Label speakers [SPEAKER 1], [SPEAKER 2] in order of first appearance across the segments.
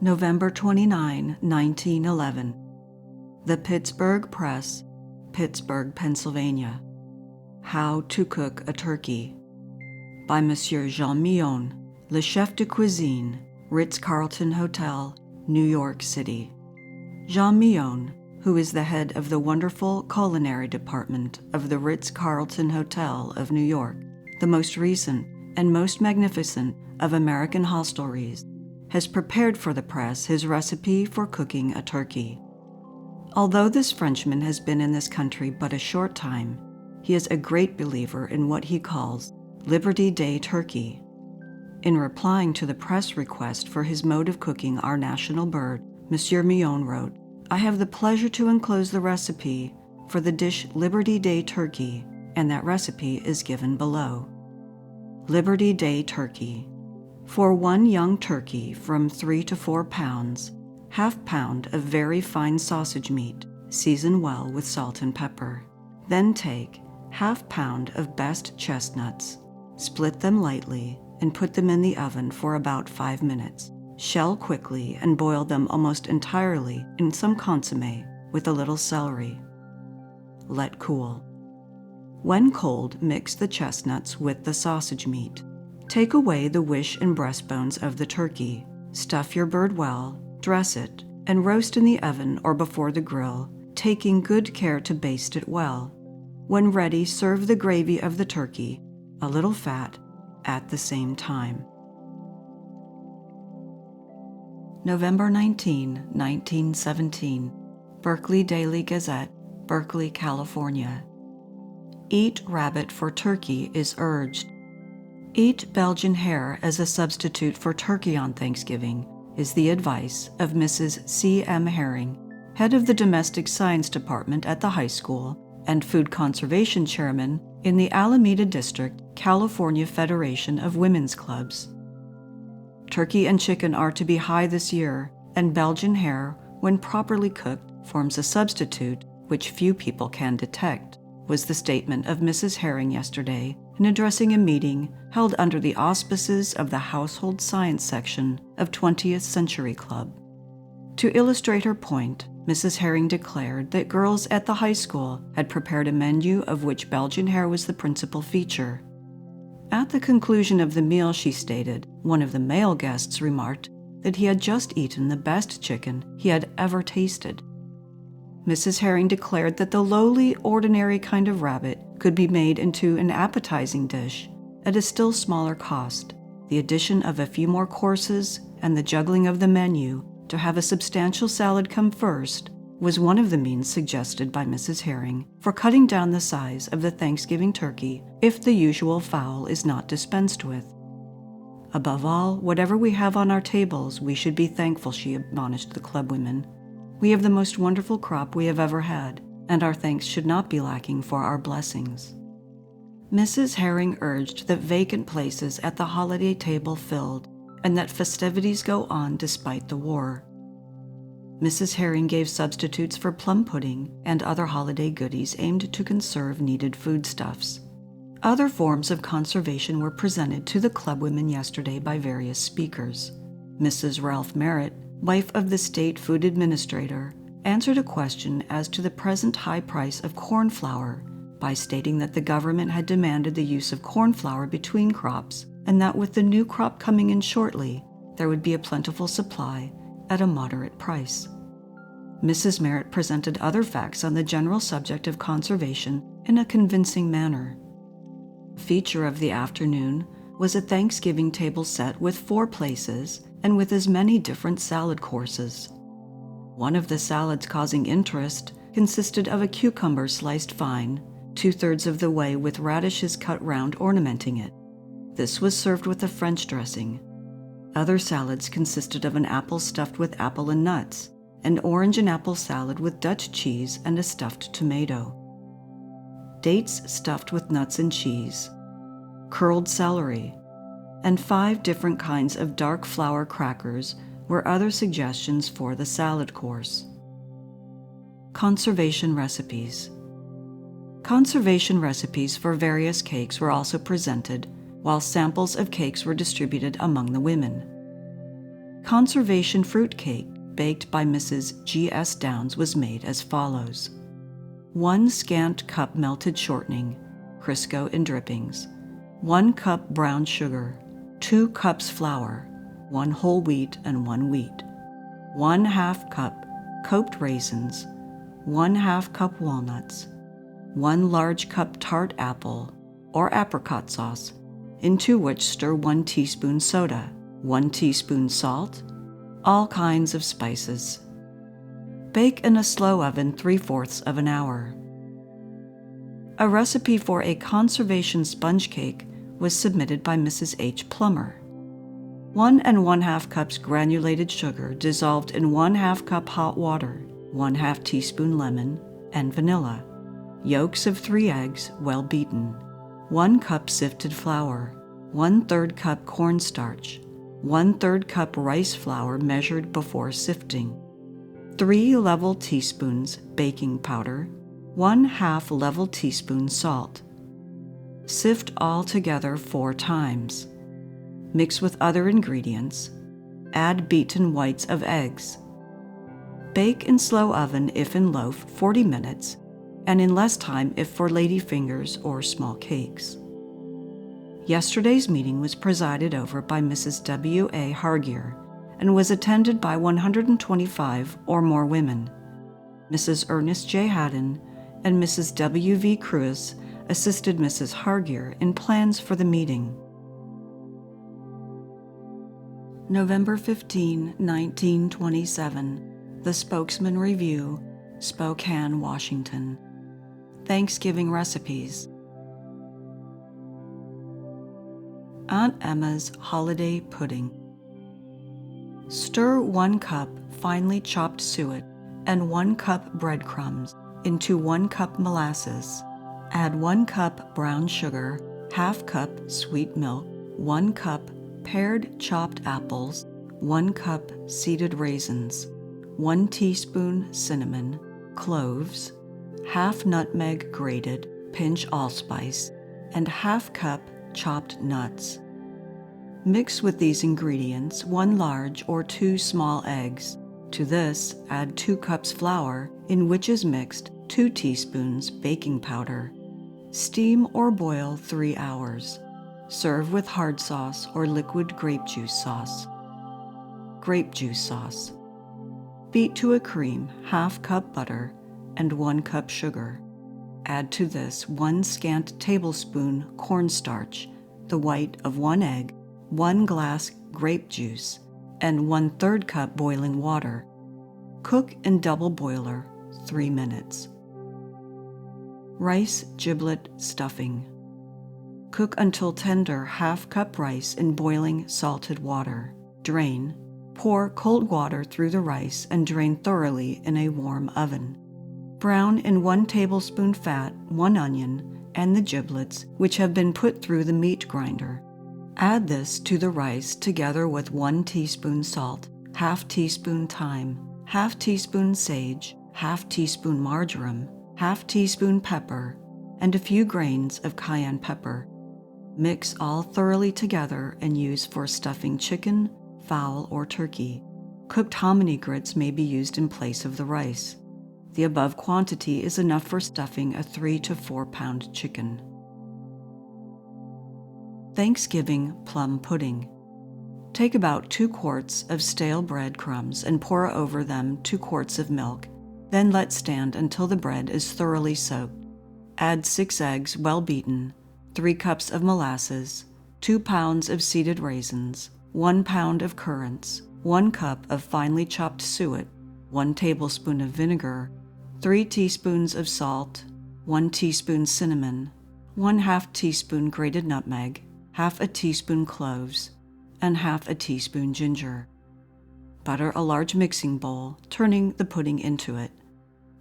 [SPEAKER 1] November 29, 1911. The Pittsburgh Press, Pittsburgh, Pennsylvania. How to Cook a Turkey. By Monsieur Jean Millon, Le Chef de Cuisine, Ritz-Carlton Hotel, New York City. Jean Millon, who is the head of the wonderful culinary department of the Ritz-Carlton Hotel of New York, the most recent and most magnificent of American hostelries, has prepared for the press his recipe for cooking a turkey. Although this Frenchman has been in this country but a short time, he is a great believer in what he calls Liberty Day turkey. In replying to the press request for his mode of cooking our national bird, Monsieur Millon wrote, "I have the pleasure to enclose the recipe for the dish Liberty Day turkey, and that recipe is given below." Liberty Day turkey. For one young turkey from 3 to 4 pounds, ½ pound of very fine sausage meat, season well with salt and pepper. Then take ½ pound of best chestnuts, split them lightly, and put them in the oven for about 5 minutes. Shell quickly and boil them almost entirely in some consommé with a little celery. Let cool. When cold, mix the chestnuts with the sausage meat. Take away the wish and breastbones of the turkey. Stuff your bird well, dress it, and roast in the oven or before the grill, taking good care to baste it well. When ready, serve the gravy of the turkey, a little fat, at the same time. November 19, 1917. Berkeley Daily Gazette, Berkeley, California. Eat rabbit for turkey is urged. Eat Belgian hare as a substitute for turkey on Thanksgiving is the advice of Mrs. C.M. Herring, head of the Domestic Science Department at the high school and food conservation chairman in the Alameda District, California Federation of Women's Clubs. Turkey and chicken are to be high this year, and Belgian hare, when properly cooked, forms a substitute which few people can detect, was the statement of Mrs. Herring yesterday in addressing a meeting held under the auspices of the Household Science section of 20th Century Club. To illustrate her point, Mrs. Herring declared that girls at the high school had prepared a menu of which Belgian hare was the principal feature. At the conclusion of the meal, she stated, one of the male guests remarked that he had just eaten the best chicken he had ever tasted. Mrs. Herring declared that the lowly, ordinary kind of rabbit could be made into an appetizing dish at a still smaller cost. The addition of a few more courses and the juggling of the menu to have a substantial salad come first was one of the means suggested by Mrs. Herring for cutting down the size of the Thanksgiving turkey if the usual fowl is not dispensed with. Above all, whatever we have on our tables, we should be thankful, she admonished the clubwomen. We have the most wonderful crop we have ever had, and our thanks should not be lacking for our blessings. Mrs. Herring urged that vacant places at the holiday table filled, and that festivities go on despite the war. Mrs. Herring gave substitutes for plum pudding and other holiday goodies aimed to conserve needed foodstuffs. Other forms of conservation were presented to the clubwomen yesterday by various speakers. Mrs. Ralph Merritt, wife of the state food administrator, answered a question as to the present high price of corn flour by stating that the government had demanded the use of corn flour between crops and that with the new crop coming in shortly, there would be a plentiful supply at a moderate price. Mrs. Merritt presented other facts on the general subject of conservation in a convincing manner. A feature of the afternoon was a Thanksgiving table set with 4 places and with as many different salad courses. One of the salads causing interest consisted of a cucumber sliced fine, 2/3 of the way with radishes cut round ornamenting it. This was served with a French dressing. Other salads consisted of an apple stuffed with apple and nuts, an orange and apple salad with Dutch cheese and a stuffed tomato, dates stuffed with nuts and cheese, curled celery, and 5 different kinds of dark flour crackers were other suggestions for the salad course. Conservation recipes. Conservation recipes for various cakes were also presented, while samples of cakes were distributed among the women. conservation fruit cake baked by Mrs. G.S. Downs was made as follows: 1 scant cup melted shortening, Crisco and drippings, 1 cup brown sugar, 2 cups flour, 1 whole wheat and 1 wheat, 1/2 cup coped raisins, 1/2 cup walnuts, 1 large cup tart apple or apricot sauce, into which stir 1 teaspoon soda, 1 teaspoon salt, all kinds of spices. Bake in a slow oven 3/4 of an hour. A recipe for a conservation sponge cake was submitted by Mrs. H. Plummer. 1 1/2 cups granulated sugar dissolved in 1/2 cup hot water, 1/2 teaspoon lemon, and vanilla. Yolks of 3 eggs, well beaten. 1 cup sifted flour, 1/3 cup cornstarch, 1/3 cup rice flour measured before sifting, 3 level teaspoons baking powder, 1/2 level teaspoon salt. Sift all together 4 times. Mix with other ingredients. Add beaten whites of eggs. Bake in slow oven if in loaf 40 minutes, and in less time if for lady fingers or small cakes. Yesterday's meeting was presided over by Mrs. W. A. Hargier and was attended by 125 or more women. Mrs. Ernest J. Haddon and Mrs. W. V. Cruz assisted Mrs. Hargier in plans for the meeting. November 15, 1927. The Spokesman Review, Spokane, Washington. Thanksgiving recipes. Aunt Emma's Holiday Pudding. Stir 1 cup finely chopped suet and 1 cup breadcrumbs into 1 cup molasses. Add 1 cup brown sugar, 1/2 cup sweet milk, 1 cup pared chopped apples, 1 cup seeded raisins, 1 teaspoon cinnamon, cloves, 1/2 nutmeg grated, pinch allspice, and 1/2 cup chopped nuts. Mix with these ingredients 1 large or 2 small eggs. To this, add 2 cups flour, in which is mixed 2 teaspoons baking powder. Steam or boil 3 hours. Serve with hard sauce or liquid grape juice sauce. Grape juice sauce. Beat to a cream 1/2 cup butter and 1 cup sugar. Add to this 1 scant tablespoon cornstarch, the white of 1 egg, 1 glass grape juice, and 1/3 cup boiling water. Cook in double boiler 3 minutes. Rice giblet stuffing. Cook until tender 1/2 cup rice in boiling salted water. Drain. Pour cold water through the rice and drain thoroughly in a warm oven. Brown in 1 tablespoon fat 1 onion and the giblets, which have been put through the meat grinder. Add this to the rice together with 1 teaspoon salt, 1/2 teaspoon thyme, 1/2 teaspoon sage, 1/2 teaspoon marjoram, 1/2 teaspoon pepper, and a few grains of cayenne pepper. Mix all thoroughly together and use for stuffing chicken, fowl, or turkey. Cooked hominy grits may be used in place of the rice. The above quantity is enough for stuffing a 3 to 4 pound chicken. Thanksgiving plum pudding. Take about 2 quarts of stale bread crumbs and pour over them 2 quarts of milk, then let stand until the bread is thoroughly soaked. Add 6 eggs well beaten, 3 cups of molasses, 2 pounds of seeded raisins, 1 pound of currants, 1 cup of finely chopped suet, 1 tablespoon of vinegar, 3 teaspoons of salt, 1 teaspoon cinnamon, 1/2 teaspoon grated nutmeg, 1/2 a teaspoon cloves, and 1/2 a teaspoon ginger. Butter a large mixing bowl, turning the pudding into it.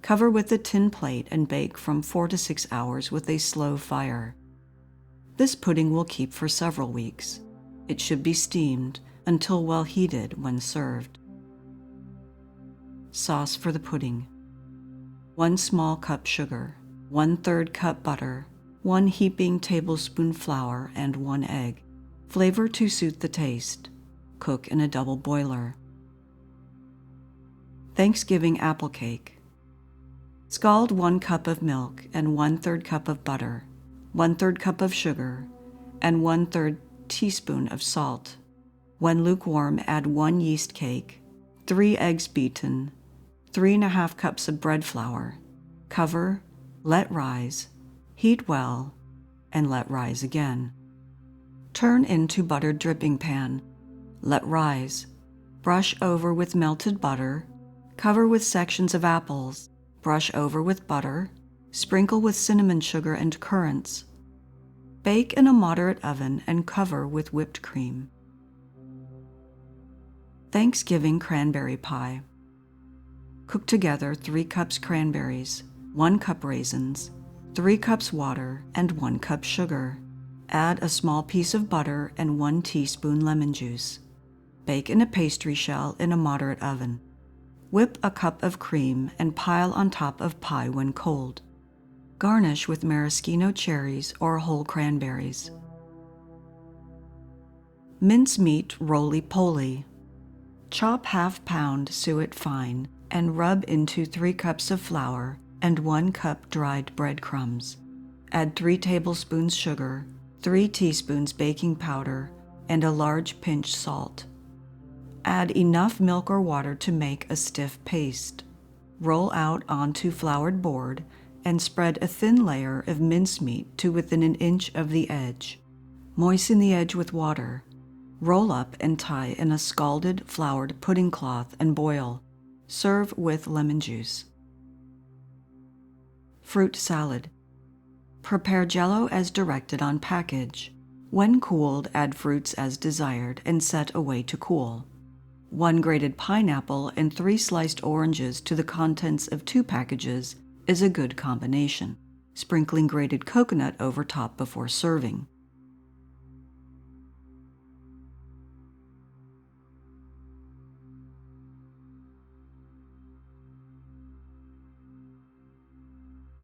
[SPEAKER 1] Cover with a tin plate and bake from 4 to 6 hours with a slow fire. This pudding will keep for several weeks. It should be steamed until well heated when served. Sauce for the pudding. 1 small cup sugar, 1/3 cup butter, 1 heaping tablespoon flour, and 1 egg. Flavor to suit the taste. Cook in a double boiler. Thanksgiving apple cake. Scald 1 cup of milk and 1/3 cup of butter, 1/3 cup of sugar, and 1/3 teaspoon of salt. When lukewarm, add 1 yeast cake, 3 eggs beaten, 3½ cups of bread flour. Cover, let rise, heat well, and let rise again. Turn into buttered dripping pan. Let rise. Brush over with melted butter. Cover with sections of apples. Brush over with butter. Sprinkle with cinnamon sugar and currants. Bake in a moderate oven and cover with whipped cream. Thanksgiving cranberry pie. Cook together 3 cups cranberries, 1 cup raisins, 3 cups water, and 1 cup sugar. Add a small piece of butter and 1 teaspoon lemon juice. Bake in a pastry shell in a moderate oven. Whip a cup of cream and pile on top of pie when cold. Garnish with maraschino cherries or whole cranberries. Mince Meat Roly-Poly. Chop ½ pound suet fine and rub into 3 cups of flour and 1 cup dried breadcrumbs. Add 3 tablespoons sugar, 3 teaspoons baking powder, and a large pinch salt. Add enough milk or water to make a stiff paste. Roll out onto floured board and spread a thin layer of mincemeat to within an inch of the edge. Moisten the edge with water. Roll up and tie in a scalded floured pudding cloth and boil. Serve with lemon juice. Fruit salad. Prepare Jell-O as directed on package. When cooled, add fruits as desired and set away to cool. 1 grated pineapple and 3 sliced oranges to the contents of 2 packages is a good combination. Sprinkling grated coconut over top before serving.